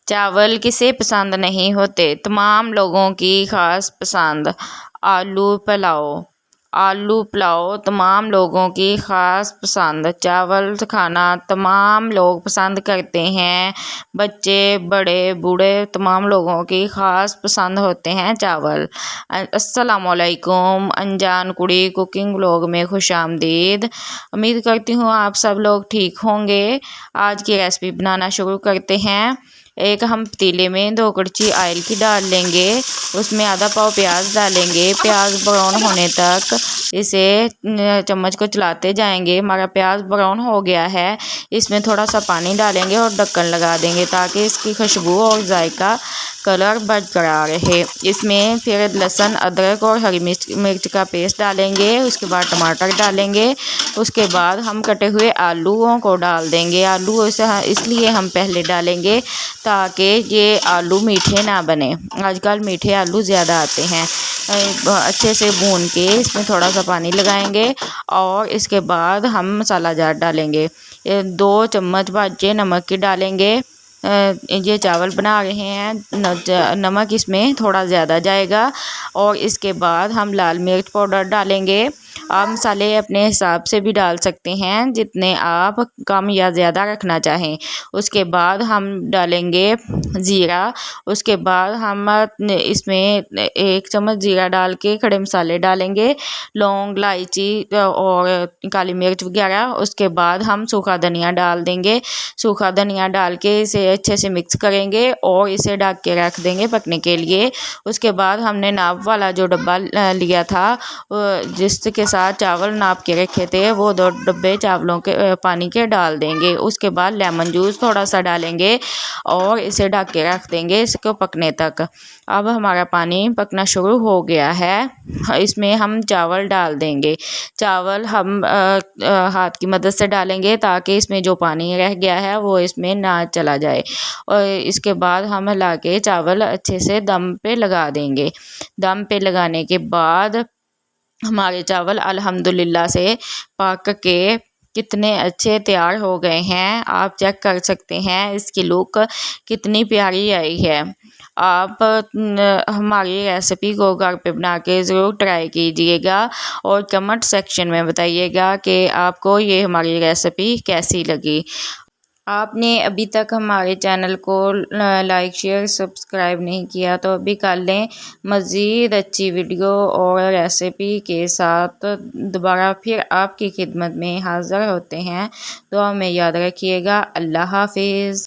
चावल किसे पसंद नहीं होते? तमाम लोगों की ख़ास पसंद। आलू पुलाव। आलू पुलाव तमाम लोगों की ख़ास पसंद। चावल खाना तमाम लोग पसंद करते हैं। बच्चे बड़े बूढ़े तमाम लोगों की ख़ास पसंद होते हैं चावल। अस्सलामुअलैकुम, अनजान कुड़ी कुकिंग व्लॉग में खुशामदीद। उम्मीद करती हूँ आप सब लोग ठीक होंगे। आज की रेसिपी बनाना शुरू करते हैं। एक हम पतीले में 2 कड़छी ऑयल की डाल लेंगे। उसमें आधा पाव प्याज डालेंगे। प्याज ब्राउन होने तक इसे चम्मच को चलाते जाएंगे। हमारा प्याज ब्राउन हो गया है। इसमें थोड़ा सा पानी डालेंगे और ढक्कन लगा देंगे ताकि इसकी खुशबू और जायका कलर बरकरार रहे। इसमें फिर लहसुन अदरक और हरी मिर्च का पेस्ट डालेंगे। उसके बाद टमाटर डालेंगे। उसके बाद हम कटे हुए आलूओं को डाल देंगे। आलू इसलिए हम पहले डालेंगे ताकि ये आलू मीठे ना बने। आजकल मीठे आलू ज़्यादा आते हैं। अच्छे से भून के इसमें थोड़ा सा पानी लगाएंगे और इसके बाद हम मसाला जार डालेंगे। 2 चम्मच भाजे नमक की डालेंगे। ये चावल बना रहे हैं, नमक इसमें थोड़ा ज़्यादा जाएगा। और इसके बाद हम लाल मिर्च पाउडर डालेंगे। आप मसाले अपने हिसाब से भी डाल सकते हैं, जितने आप कम या ज़्यादा रखना चाहें। उसके बाद हम डालेंगे ज़ीरा। उसके बाद हम इसमें 1 चम्मच ज़ीरा डाल के खड़े मसाले डालेंगे, लौंग इलायची और काली मिर्च वगैरह। उसके बाद हम सूखा धनिया डाल देंगे। सूखा धनिया डाल के इसे अच्छे से मिक्स करेंगे और इसे ढक के रख देंगे पकने के लिए। उसके बाद हमने नाप वाला जो डब्बा लिया था, जिसके साथ चावल नाप के रखे थे, वो 2 डब्बे चावलों के पानी के डाल देंगे। उसके बाद लेमन जूस थोड़ा सा डालेंगे और इसे ढक के रख देंगे इसको पकने तक। अब हमारा पानी पकना शुरू हो गया है। इसमें हम चावल डाल देंगे। चावल हम हाथ की मदद से डालेंगे ताकि इसमें जो पानी रह गया है वो इसमें ना चला जाए। और इसके बाद हम हिला के चावल अच्छे से दम पे लगा देंगे। दम पे लगाने के बाद हमारे चावल अल्हम्दुलिल्लाह से पक के कितने अच्छे तैयार हो गए हैं। आप चेक कर सकते हैं इसकी लुक कितनी प्यारी आई है। आप हमारी रेसिपी को घर पे बना के ज़रूर ट्राई कीजिएगा और कमेंट सेक्शन में बताइएगा कि आपको ये हमारी रेसिपी कैसी लगी। आपने अभी तक हमारे चैनल को लाइक शेयर सब्सक्राइब नहीं किया तो अभी कर लें। मज़ीद अच्छी वीडियो और रेसिपी के साथ दोबारा फिर आपकी खिदमत में हाज़िर होते हैं। दुआ में याद रखिएगा। अल्लाह हाफिज़।